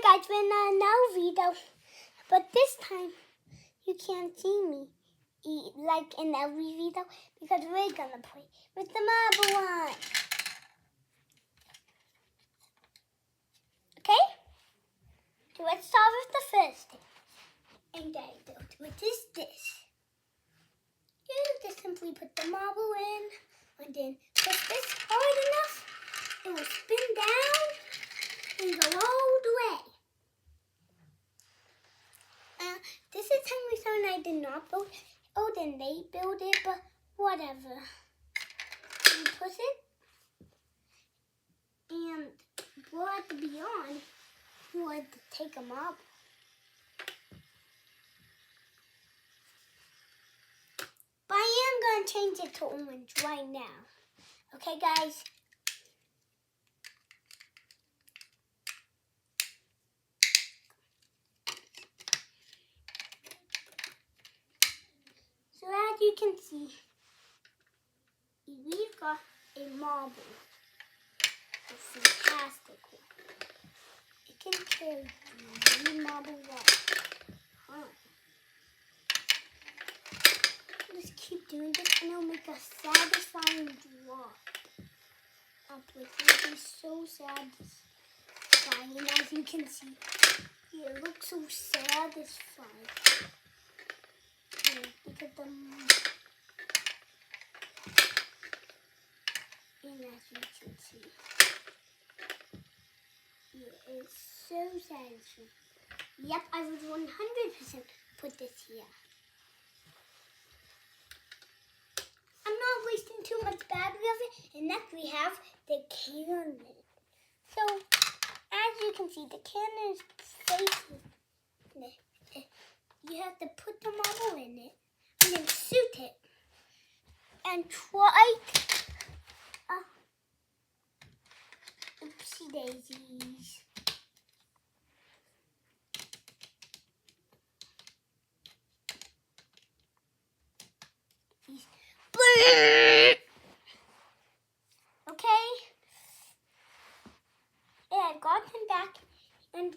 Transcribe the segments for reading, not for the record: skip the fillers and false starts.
guys, we're in another video, but this time you can't see me like in every video because we're gonna play with the marble one. Okay? So let's start with the first thing. And I built which is this. You just simply put the marble in and then push this hard enough, it will spin down and go all the way. This is Henry Stone. I did not build it. Oh, then they build it, but whatever. You push it, and what to be on, you want to take a marble. But I am going to change it to orange right now. Okay, guys? So as you can see, we've got a marble. A fantastic one. It can carry 3 marbles out. Just keep doing this and it'll make a satisfying drop. It will be so satisfying. As you can see, it looks so satisfying. Because and as you can see, it is so satisfying. Yep, I would 100% put this here. I'm not wasting too much battery of it, and next we have the cannon. So, as you can see, the cannon is facing it. You have to put the marble in it, and then shoot it, and try. Oopsie daisies. Okay. And I got him back, and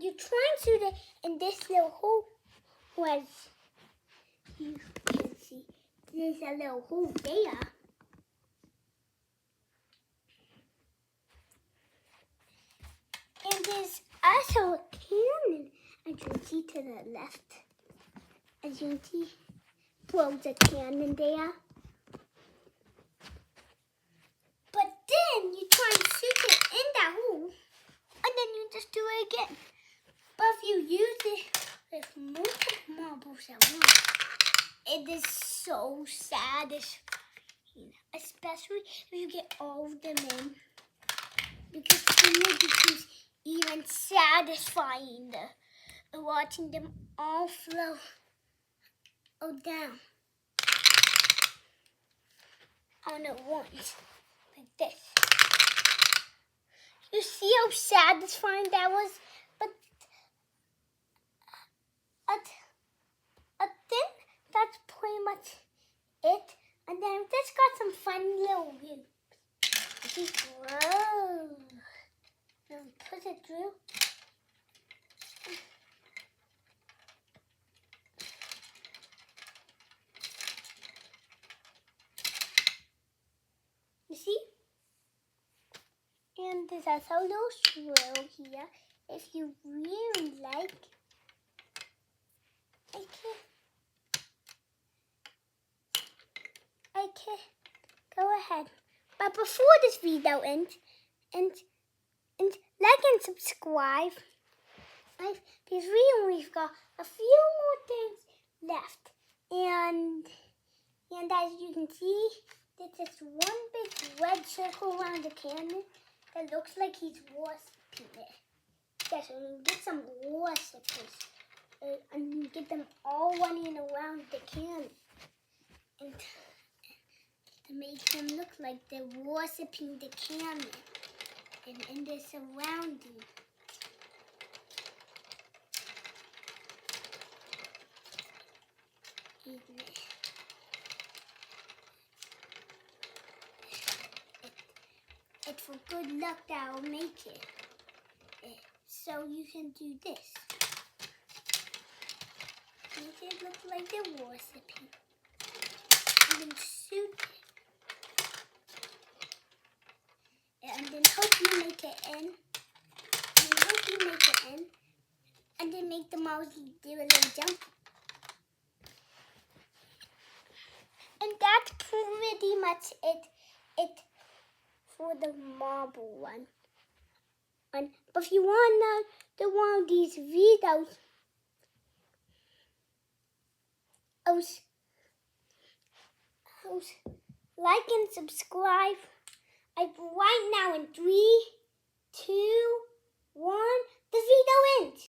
you try and shoot it in this little hole was, you can see, there's a little hole there. And there's also a cannon, as you can see to the left. As you can see, there's a cannon there. But then you try and shoot it in that hole, and then you just do it again. But if you use it with multiple marbles at once, it is so satisfying. Especially if you get all of them in. Because then it becomes even satisfying watching them all flow down on at once, like this. You see how satisfying that was? But I think that's pretty much it. And then I've just got some fun little views. See, whoa. Now push it through. You see? And there's also a little swirl here. If you really like, I can go ahead. But before this video ends, and like and subscribe. Because we've got a few more things left. And as you can see, there's this one big red circle around the cannon that looks like he's worshipping it. Yeah, so you get some worshippers and you get them all running around the cannon. And to make them look like they're worshipping the cannon. And they're surrounding. It's for good luck that I'll make it. So you can do this. Make it look like the recipe. And then shoot it. And then hope you make it in. And then hope you make it in. And then make the mouse do a little jump. And that's pretty much it for the marble one. But if you want one of these videos, like and subscribe. Right now in 3, 2, 1, the video ends.